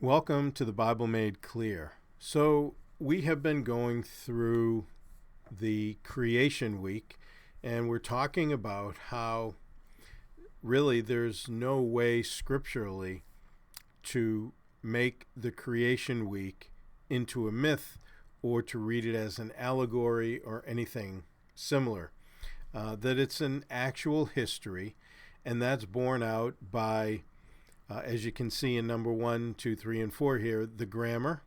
Welcome to the Bible Made Clear. So, we have been going through the creation week, and we're talking about how really there's no way scripturally to make the creation week into a myth or to read it as an allegory or anything similar. That it's an actual history, and that's borne out by as you can see in number 1, 2, 3, and 4 here, the grammar,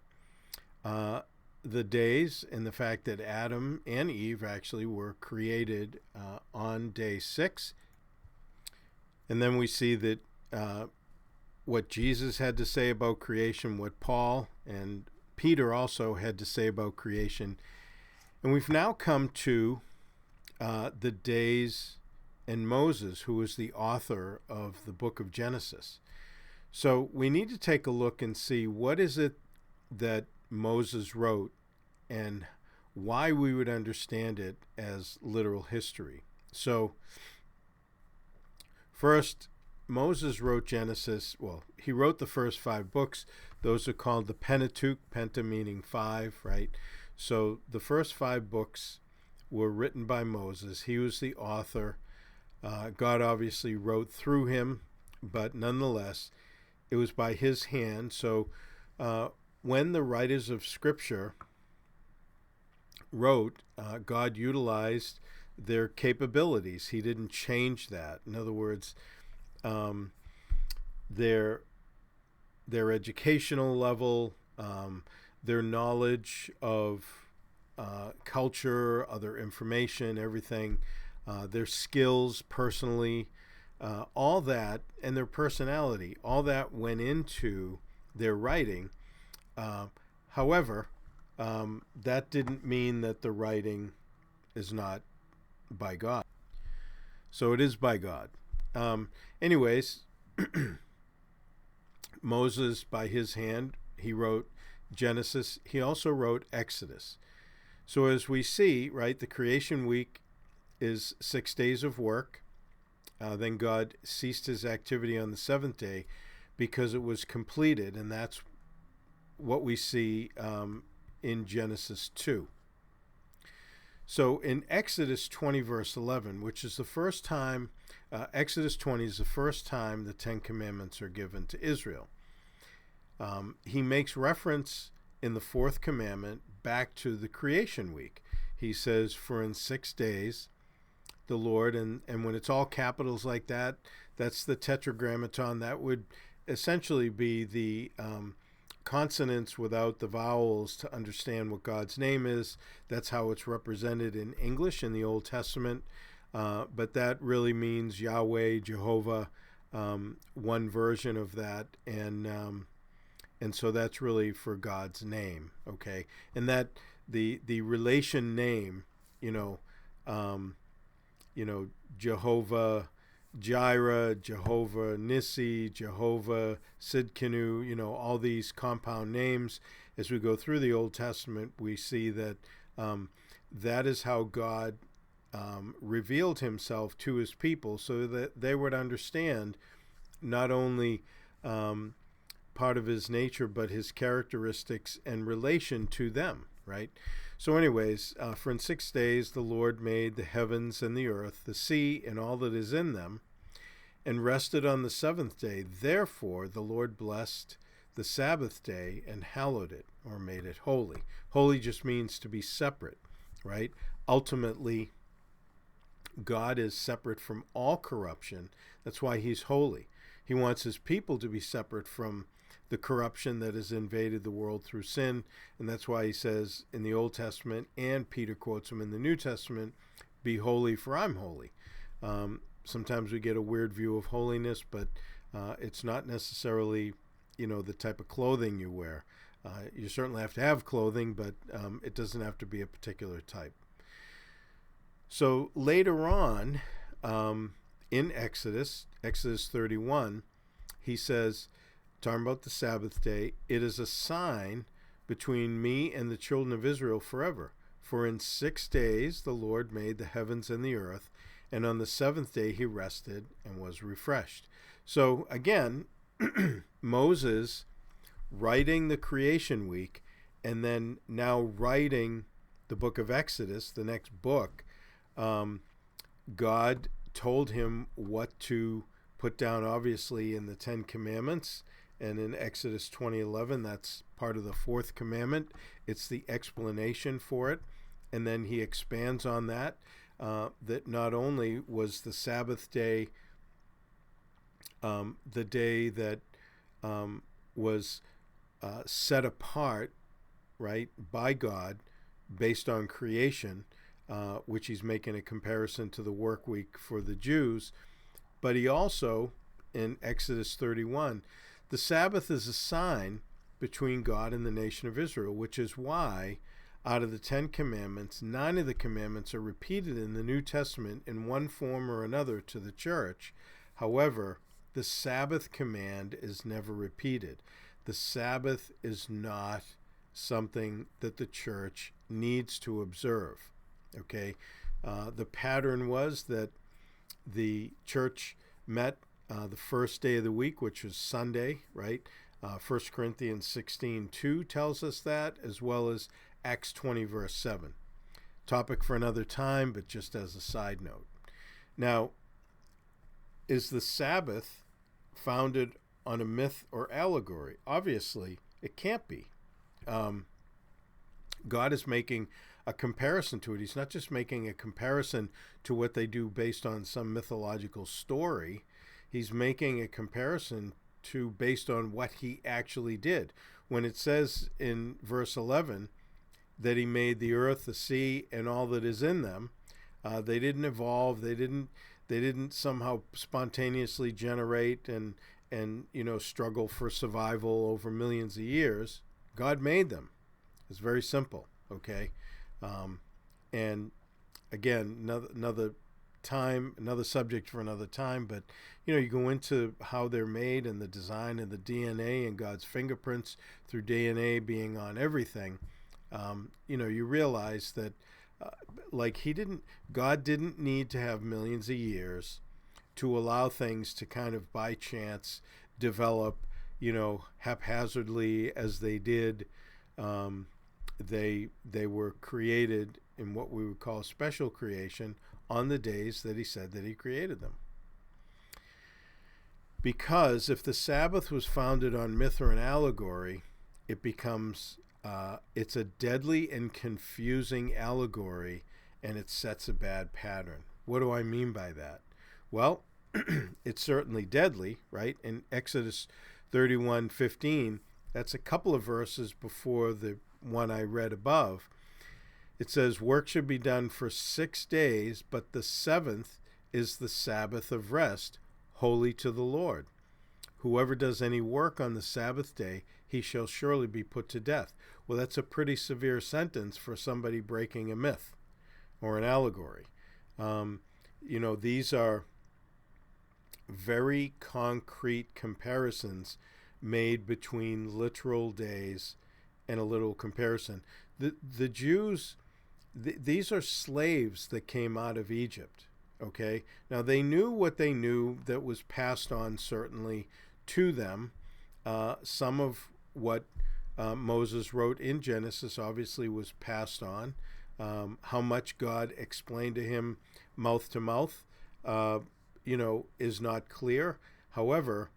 the days, and the fact that Adam and Eve actually were created on day 6. And then we see that what Jesus had to say about creation, what Paul and Peter also had to say about creation. And we've now come to the days and Moses, who was the author of the book of Genesis. So we need to take a look and see what is it that Moses wrote and why we would understand it as literal history. So first, Moses wrote Genesis. Well, he wrote the first 5 books. Those are called the Pentateuch, penta meaning 5, right? So the first 5 books were written by Moses. He was the author. God obviously wrote through him, but nonetheless, it was by his hand. So when the writers of Scripture wrote, God utilized their capabilities. He didn't change that. In other words, their educational level, their knowledge of culture, other information, everything, their skills personally, all that, and their personality, all that went into their writing. However, that didn't mean that the writing is not by God. So it is by God. Anyways, Moses, by his hand, he wrote Genesis. He also wrote Exodus. So as we see, right, the creation week is 6 days of work. Then God ceased his activity on the 7th day because it was completed, and that's what we see in Genesis 2. So in Exodus 20, verse 11, which is the first time, Exodus 20 is the first time the 10 Commandments are given to Israel. He makes reference in the 4th commandment back to the creation week. He says, for in 6 days the Lord, and when it's all capitals like that, that's the tetragrammaton. That would essentially be the consonants without the vowels to understand what God's name is. That's how it's represented in English in the Old Testament. But that really means Yahweh, Jehovah, one version of that. And so that's really for God's name, okay? And that the relation name, Jehovah Jireh, Jehovah Nissi, Jehovah Sidkenu, all these compound names. As we go through the Old Testament, we see that that is how God revealed himself to his people so that they would understand not only part of his nature, but his characteristics and relation to them, right? So anyways, for in 6 days the Lord made the heavens and the earth, the sea and all that is in them, and rested on the 7th day. Therefore the Lord blessed the Sabbath day and hallowed it, or made it holy. Holy just means to be separate, right? Ultimately, God is separate from all corruption. That's why he's holy. He wants his people to be separate from the corruption that has invaded the world through sin. And that's why he says in the Old Testament, and Peter quotes him in the New Testament, be holy for I'm holy. Sometimes we get a weird view of holiness, but it's not necessarily, the type of clothing you wear. You certainly have to have clothing, but it doesn't have to be a particular type. So later on, in Exodus 31, he says, talking about the Sabbath day, it is a sign between me and the children of Israel forever. For in 6 days the Lord made the heavens and the earth, and on the 7th day he rested and was refreshed. So again, Moses writing the creation week, and then now writing the book of Exodus, the next book. God told him what to put down, obviously, in the Ten Commandments. And in Exodus 20:11, that's part of the fourth commandment. It's the explanation for it. And then he expands on that, that not only was the Sabbath day the day that was set apart, right, by God based on creation, which he's making a comparison to the work week for the Jews, but he also, in Exodus 31, the Sabbath is a sign between God and the nation of Israel, which is why out of the Ten Commandments, 9 of the commandments are repeated in the New Testament in one form or another to the church. However, the Sabbath command is never repeated. The Sabbath is not something that the church needs to observe. Okay? The pattern was that the church met the first day of the week, which was Sunday, right? 1 Corinthians 16:2 tells us that, as well as Acts 20, verse 7. Topic for another time, but just as a side note. Now, is the Sabbath founded on a myth or allegory? Obviously, it can't be. God is making a comparison to it. He's not just making a comparison to what they do based on some mythological story. He's making a comparison to based on what he actually did. When it says in verse 11 that he made the earth, the sea, and all that is in them, they didn't evolve. They didn't somehow spontaneously generate and struggle for survival over millions of years. God made them. It's very simple. Okay, and again, another time, another subject for another time. But you go into how they're made and the design and the DNA and God's fingerprints through DNA being on everything. You realize that, God didn't need to have millions of years to allow things to kind of by chance develop, haphazardly as they did. They were created in what we would call special creation on the days that he said that he created them. Because if the Sabbath was founded on myth or an allegory, it becomes it's a deadly and confusing allegory, and it sets a bad pattern. What do I mean by that? Well, it's certainly deadly, right? In Exodus 31:15, that's a couple of verses before the one I read above. It says, work should be done for 6 days, but the seventh is the Sabbath of rest, holy to the Lord. Whoever does any work on the Sabbath day, he shall surely be put to death. Well, that's a pretty severe sentence for somebody breaking a myth or an allegory. These are very concrete comparisons made between literal days and a little comparison. The Jews, these are slaves that came out of Egypt, okay? Now, they knew what they knew that was passed on, certainly, to them. Some of what Moses wrote in Genesis obviously was passed on. How much God explained to him mouth to mouth, is not clear. However,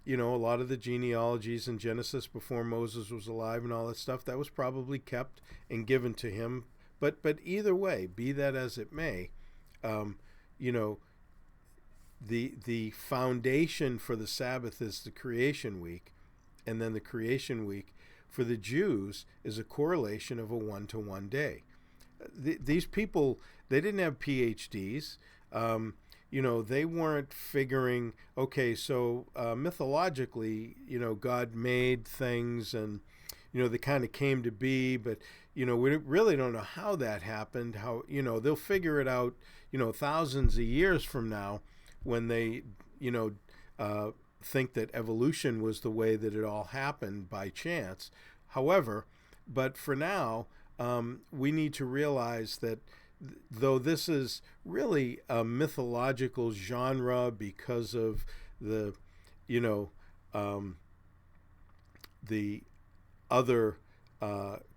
a lot of the genealogies in Genesis before Moses was alive and all that stuff, that was probably kept and given to him. But either way, be that as it may, the foundation for the Sabbath is the creation week, and then the creation week for the Jews is a correlation of a 1-to-1 day. These people, they didn't have PhDs. They weren't figuring, okay, so mythologically, God made things and, they kind of came to be, but, we really don't know how that happened, how, they'll figure it out, thousands of years from now when they, think that evolution was the way that it all happened by chance. However, but for now, we need to realize that though this is really a mythological genre because of the other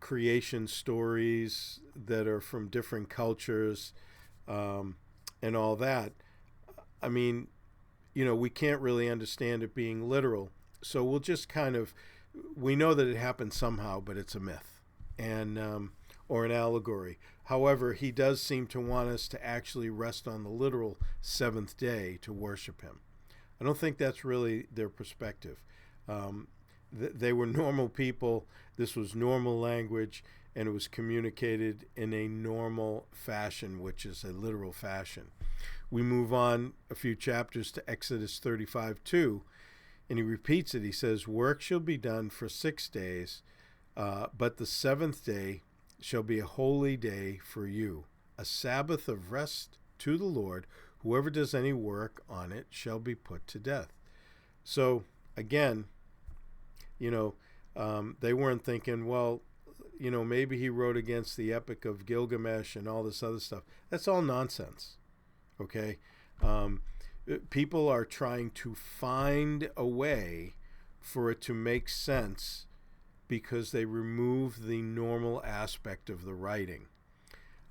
creation stories that are from different cultures, and all that. I mean, we can't really understand it being literal. So we'll just we know that it happened somehow, but it's a myth and or an allegory. However, he does seem to want us to actually rest on the literal seventh day to worship him. I don't think that's really their perspective. They were normal people. This was normal language, and it was communicated in a normal fashion, which is a literal fashion. We move on a few chapters to Exodus 35:2, and he repeats it. He says, "Work shall be done for 6 days, but the seventh day shall be a holy day for you, a Sabbath of rest to the Lord. Whoever does any work on it shall be put to death." So again, they weren't thinking, well, maybe he wrote against the Epic of Gilgamesh and all this other stuff. That's all nonsense. Okay? People are trying to find a way for it to make sense because they remove the normal aspect of the writing.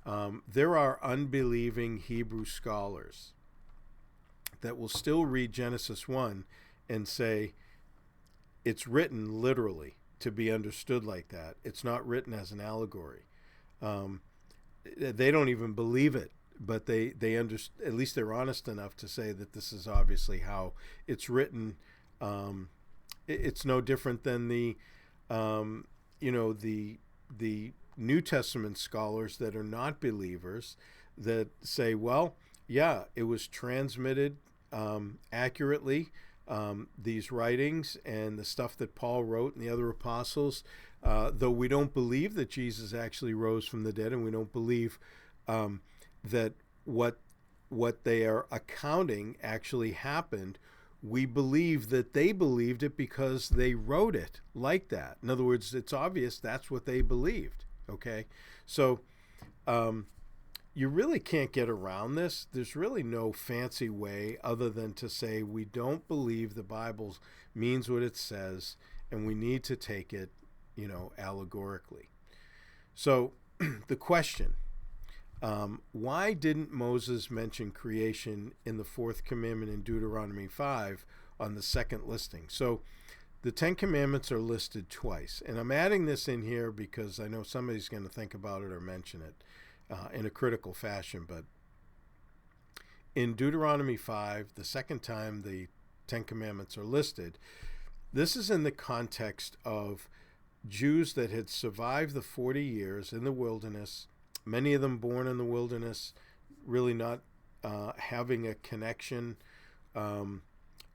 There are unbelieving Hebrew scholars that will still read Genesis 1 and say it's written literally to be understood like that. It's not written as an allegory. They don't even believe it, but they at least they're honest enough to say that this is obviously how it's written. It's no different than the New Testament scholars that are not believers that say, well, yeah, it was transmitted accurately. These writings and the stuff that Paul wrote and the other apostles, though we don't believe that Jesus actually rose from the dead, and we don't believe that what they are accounting actually happened, we believe that they believed it because they wrote it like that. In other words, it's obvious that's what they believed. Okay? So you really can't get around this. There's really no fancy way other than to say we don't believe the Bible means what it says, and we need to take it, allegorically. So the question, why didn't Moses mention creation in the fourth commandment in Deuteronomy 5 on the second listing? So the Ten Commandments are listed twice, and I'm adding this in here because I know somebody's going to think about it or mention it in a critical fashion. But in Deuteronomy 5, the second time the Ten Commandments are listed, this is in the context of Jews that had survived the 40 years in the wilderness, many of them born in the wilderness, really not having a connection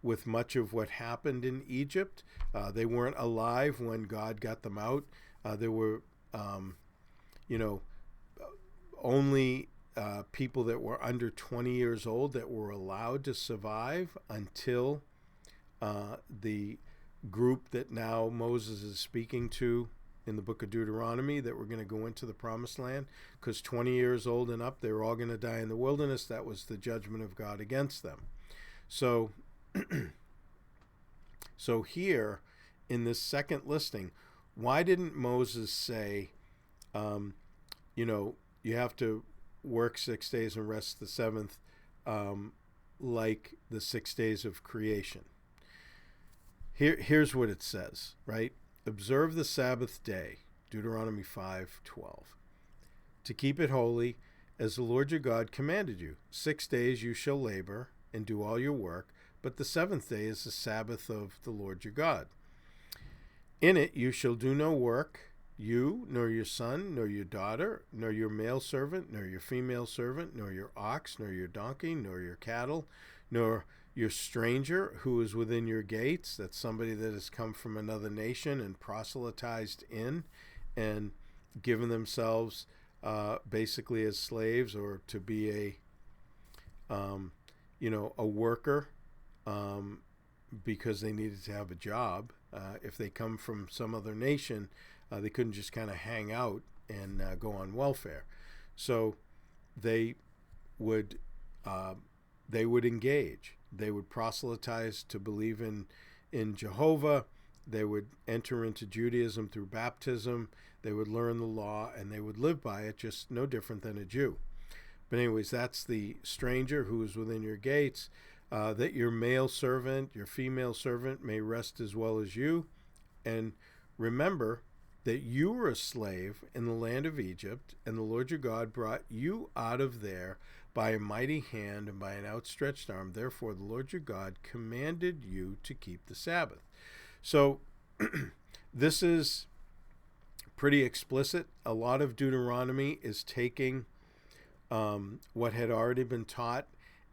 with much of what happened in Egypt. They weren't alive when God got them out. There were, only people that were under 20 years old that were allowed to survive until the group that now Moses is speaking to in the book of Deuteronomy, that were going to go into the promised land, because 20 years old and up, they were all going to die in the wilderness. That was the judgment of God against them. So here in this second listing, why didn't Moses say, you have to work 6 days and rest the seventh, like the 6 days of creation? Here's what it says, right? Observe the Sabbath day, Deuteronomy 5:12, to keep it holy, as the Lord your God commanded you. 6 days you shall labor and do all your work, but the seventh day is the Sabbath of the Lord your God. In it you shall do no work, you, nor your son, nor your daughter, nor your male servant, nor your female servant, nor your ox, nor your donkey, nor your cattle, nor your stranger who is within your gates. That's somebody that has come from another nation and proselytized in and given themselves basically as slaves, or to be a worker because they needed to have a job. If they come from some other nation, they couldn't just kind of hang out and go on welfare. So they would engage. They would proselytize to believe in Jehovah. They would enter into Judaism through baptism. They would learn the law, and they would live by it, just no different than a Jew. But anyways, that's the stranger who is within your gates, that your male servant, your female servant may rest as well as you. And remember that you were a slave in the land of Egypt, and the Lord your God brought you out of there by a mighty hand and by an outstretched arm. Therefore, the Lord your God commanded you to keep the Sabbath. So this is pretty explicit. A lot of Deuteronomy is taking what had already been taught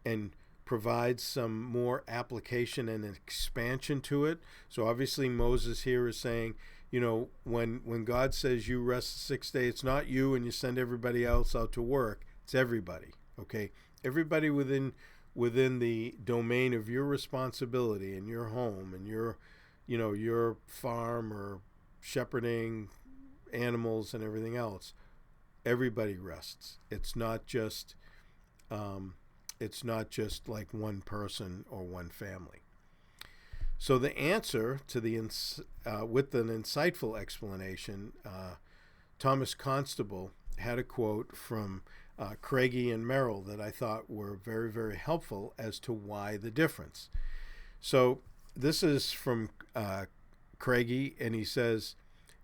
and provides some more application and expansion to it. So obviously Moses here is saying, you know, when God says you rest the sixth day, it's not you and you send everybody else out to work. It's everybody, okay? Everybody within the domain of your responsibility and your home and your, you know, your farm or shepherding animals and everything else. Everybody rests. It's not just like one person or one family. So the answer to the with an insightful explanation, Thomas Constable had a quote from Craigie and Merrill that I thought were very, very helpful as to why the difference. So this is from Craigie, and he says,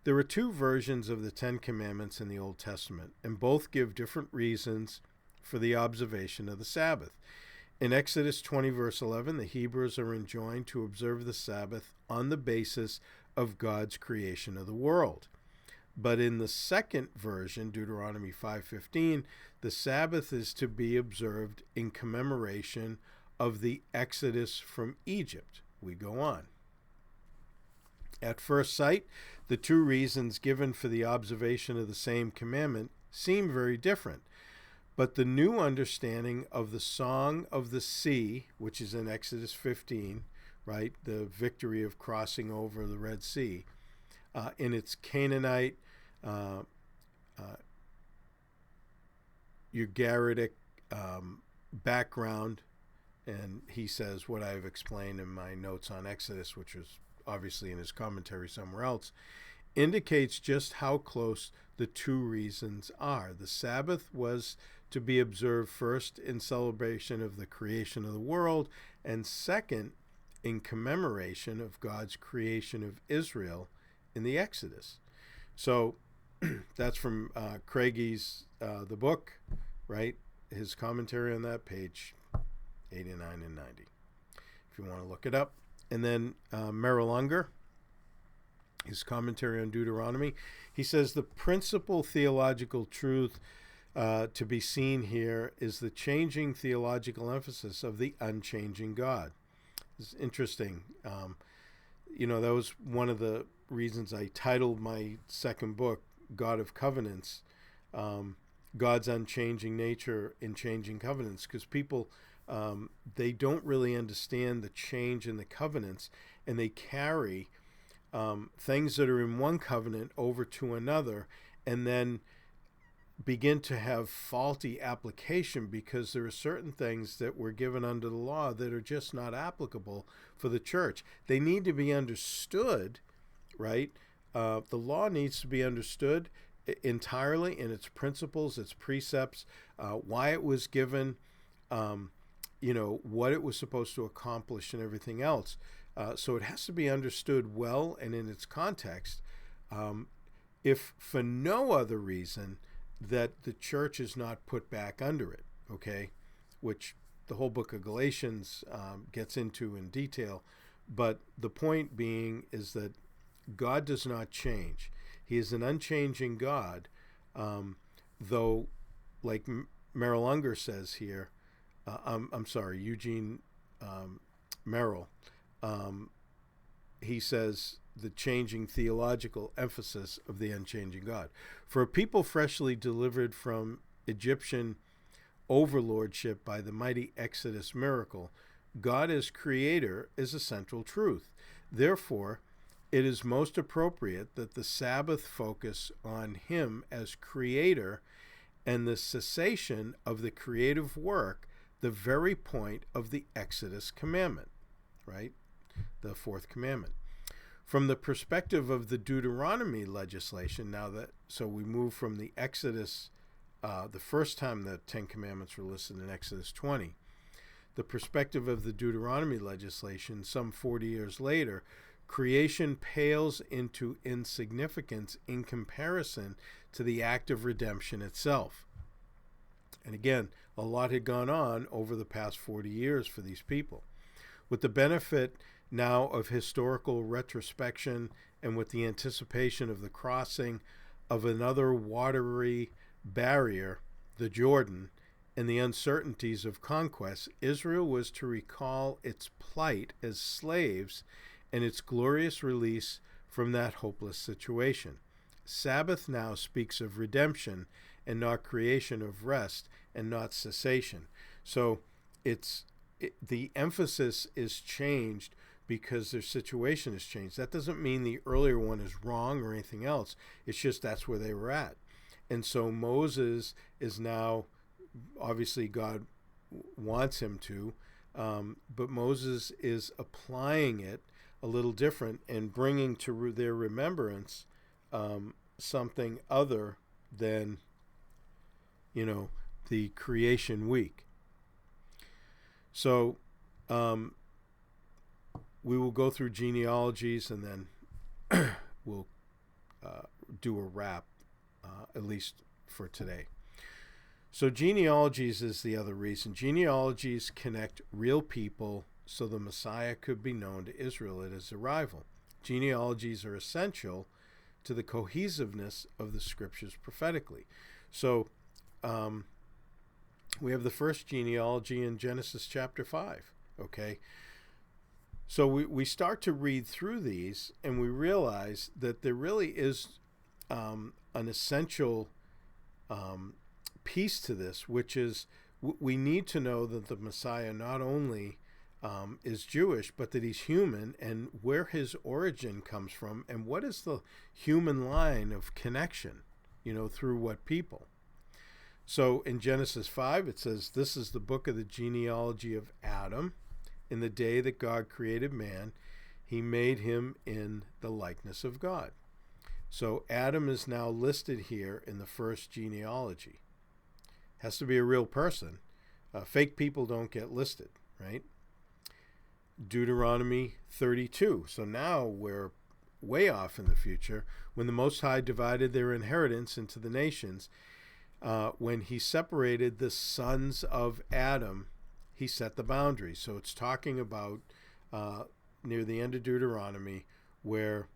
there are two versions of the Ten Commandments in the Old Testament, and both give different reasons for the observation of the Sabbath. In Exodus 20, verse 11, the Hebrews are enjoined to observe the Sabbath on the basis of God's creation of the world. But in the second version, Deuteronomy 5:15, the Sabbath is to be observed in commemoration of the Exodus from Egypt. We go on. At first sight, the two reasons given for the observation of the same commandment seem very different. But the new understanding of the Song of the Sea, which is in Exodus 15, right, the victory of crossing over the Red Sea, in its Canaanite, Ugaritic background, and he says what I've explained in my notes on Exodus, which was obviously in his commentary somewhere else, indicates just how close the two reasons are. The Sabbath was to be observed first in celebration of the creation of the world, and second in commemoration of God's creation of Israel in the Exodus. So that's from Craigie's the book, right? His commentary on that, page 89 and 90, if you want to look it up. And then Merrill Unger, his commentary on Deuteronomy, he says the principal theological truth to be seen here is the changing theological emphasis of the unchanging God. It's interesting. You know, that was one of the reasons I titled my second book, God of Covenants, God's unchanging nature in changing covenants, because people, they don't really understand the change in the covenants, and they carry things that are in one covenant over to another, and then begin to have faulty application because there are certain things that were given under the law that are just not applicable for the church. They need to be understood, right? The law needs to be understood entirely in its principles, its precepts, why it was given, you know, what it was supposed to accomplish and everything else. So it has to be understood well and in its context, if for no other reason that the church is not put back under it, okay, which the whole book of Galatians gets into in detail. But the point being is that God does not change. He is an unchanging God, though, like Merrill Unger says here, I'm sorry, Eugene Merrill, he says the changing theological emphasis of the unchanging God. For a people freshly delivered from Egyptian overlordship by the mighty Exodus miracle, God as creator is a central truth. Therefore, it is most appropriate that the Sabbath focus on him as creator and the cessation of the creative work, the very point of the Exodus commandment, right? The fourth commandment. From the perspective of the Deuteronomy legislation, so we move from the Exodus, the first time the Ten Commandments were listed in Exodus 20, the perspective of the Deuteronomy legislation, some 40 years later, creation pales into insignificance in comparison to the act of redemption itself. And again, a lot had gone on over the past 40 years for these people. With the benefit now of historical retrospection and with the anticipation of the crossing of another watery barrier, the Jordan, and the uncertainties of conquest, Israel was to recall its plight as slaves and its glorious release from that hopeless situation. Sabbath now speaks of redemption and not creation, of rest and not cessation. So the emphasis is changed because their situation has changed. That doesn't mean the earlier one is wrong or anything else. It's just that's where they were at. And so Moses is now, obviously God wants him to, but Moses is applying it a little different and bringing to their remembrance something other than, the creation week. So we will go through genealogies and then we'll do a wrap, at least for today. So genealogies is the other reason. Genealogies connect real people so the Messiah could be known to Israel at his arrival. Genealogies are essential to the cohesiveness of the scriptures prophetically. So we have the first genealogy in Genesis chapter 5, okay? So we start to read through these and we realize that there really is an essential piece to this, which is we need to know that the Messiah not only is Jewish, but that he's human, and where his origin comes from, and what is the human line of connection, through what people. So in Genesis 5, it says, "This is the book of the genealogy of Adam. In the day that God created man, he made him in the likeness of God." So Adam is now listed here in the first genealogy. Has to be a real person. Fake people don't get listed, right? Deuteronomy 32. So now we're way off in the future. When the Most High divided their inheritance into the nations, when he separated the sons of Adam, he set the boundaries. So it's talking about near the end of Deuteronomy where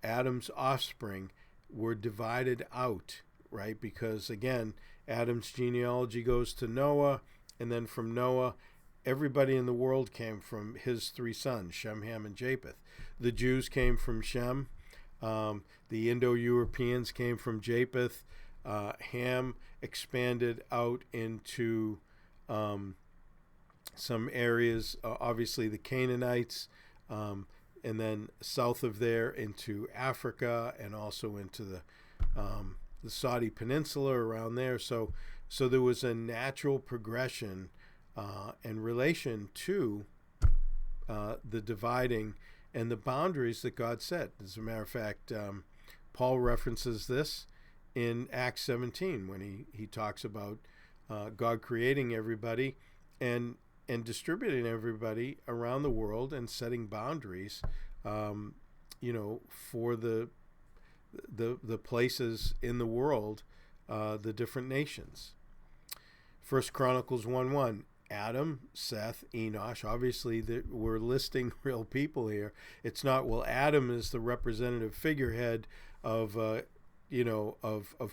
Adam's offspring were divided out, right? Because again, Adam's genealogy goes to Noah, and then from Noah, everybody in the world came from his three sons, Shem, Ham, and Japheth. The Jews came from Shem. The Indo-Europeans came from Japheth. Ham expanded out into some areas, obviously the Canaanites, and then south of there into Africa and also into the Saudi Peninsula around there. So there was a natural progression in relation to the dividing and the boundaries that God set. As a matter of fact, Paul references this in Acts 17 when he talks about God creating everybody and distributing everybody around the world and setting boundaries, for the places in the world, the different nations. 1 Chronicles 1:1. Adam, Seth, Enosh. Obviously, we're listing real people here. It's not, well, Adam is the representative figurehead of, of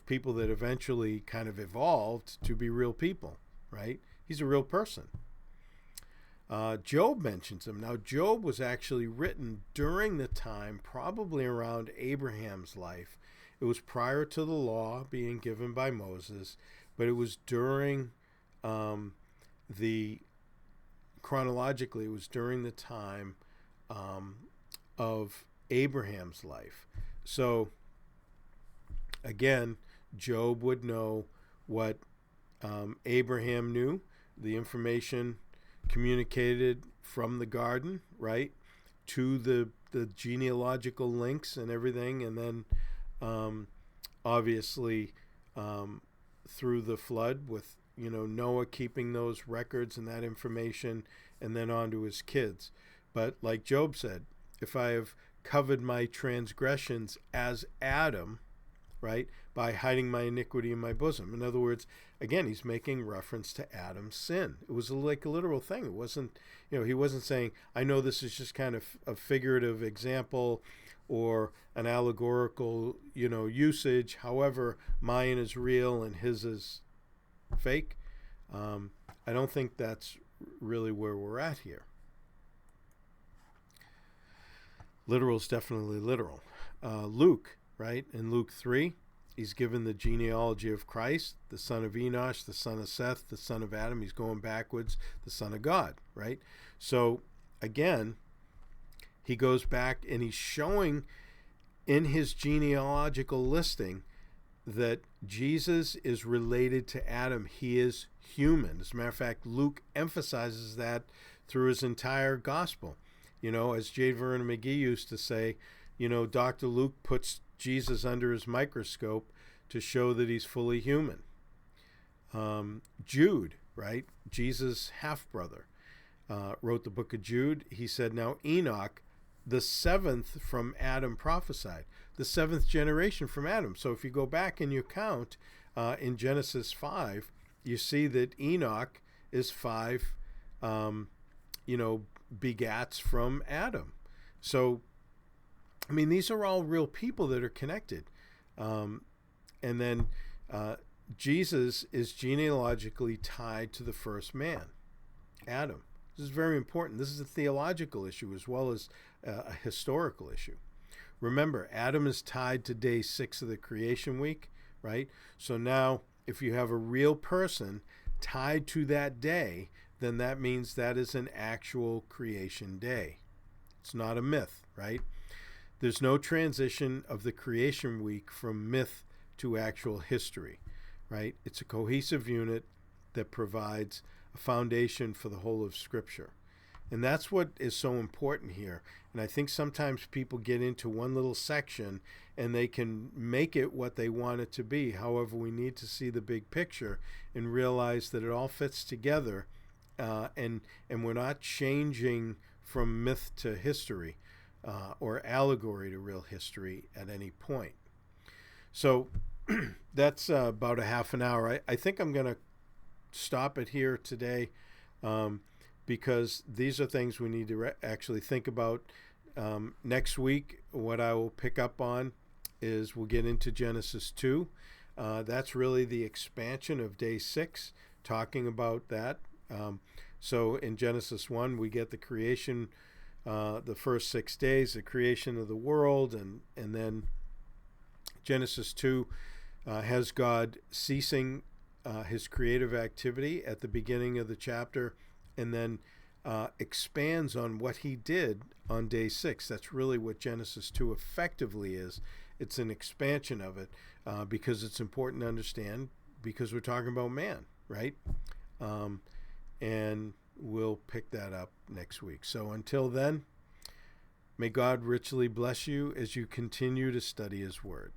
people that eventually kind of evolved to be real people, right? He's a real person. Job mentions him. Now, Job was actually written during the time, probably around Abraham's life. It was prior to the law being given by Moses, but it was during chronologically, it was during the time of Abraham's life. So, again, Job would know what Abraham knew, the information communicated from the garden, right? to the genealogical links and everything, and then obviously through the flood with Noah keeping those records and that information, and then on to his kids. But like Job said, if I have covered my transgressions as Adam, right, by hiding my iniquity in my bosom. In other words, again, he's making reference to Adam's sin. It was like a literal thing. It wasn't, he wasn't saying, I know this is just kind of a figurative example or an allegorical, usage. However, mine is real and his is fake. I don't think that's really where we're at here. Literal is definitely literal. Luke, right? In Luke 3, he's given the genealogy of Christ, the son of Enosh, the son of Seth, the son of Adam. He's going backwards, the son of God, right? So, again, he goes back and he's showing in his genealogical listing that Jesus is related to Adam. He is human. As a matter of fact, Luke emphasizes that through his entire gospel. As J. Vernon McGee used to say, Dr. Luke puts Jesus under his microscope to show that he's fully human. Jude, right? Jesus' half-brother, wrote the book of Jude. He said, now Enoch, the seventh from Adam, prophesied. The seventh generation from Adam. So if you go back and you count in Genesis 5, you see that Enoch is 5, begats from Adam. So, these are all real people that are connected. And then Jesus is genealogically tied to the first man, Adam. This is very important. This is a theological issue as well as a historical issue. Remember, Adam is tied to day 6 of the creation week, right? So now, if you have a real person tied to that day, then that means that is an actual creation day. It's not a myth, right? There's no transition of the creation week from myth to actual history, right? It's a cohesive unit that provides a foundation for the whole of Scripture. And that's what is so important here. And I think sometimes people get into one little section and they can make it what they want it to be. However, we need to see the big picture and realize that it all fits together. And we're not changing from myth to history or allegory to real history at any point. So that's about a half an hour. I think I'm going to stop it here today because these are things we need to actually think about. Next week, what I will pick up on is we'll get into Genesis 2. That's really the expansion of day 6, talking about that. So in Genesis 1, we get the creation, the first 6 days, the creation of the world, and then Genesis 2 has God ceasing his creative activity at the beginning of the chapter, and then expands on what he did on day 6. That's really what Genesis 2 effectively is. It's an expansion of it because it's important to understand, because we're talking about man, right? And we'll pick that up next week. So until then, may God richly bless you as you continue to study his word.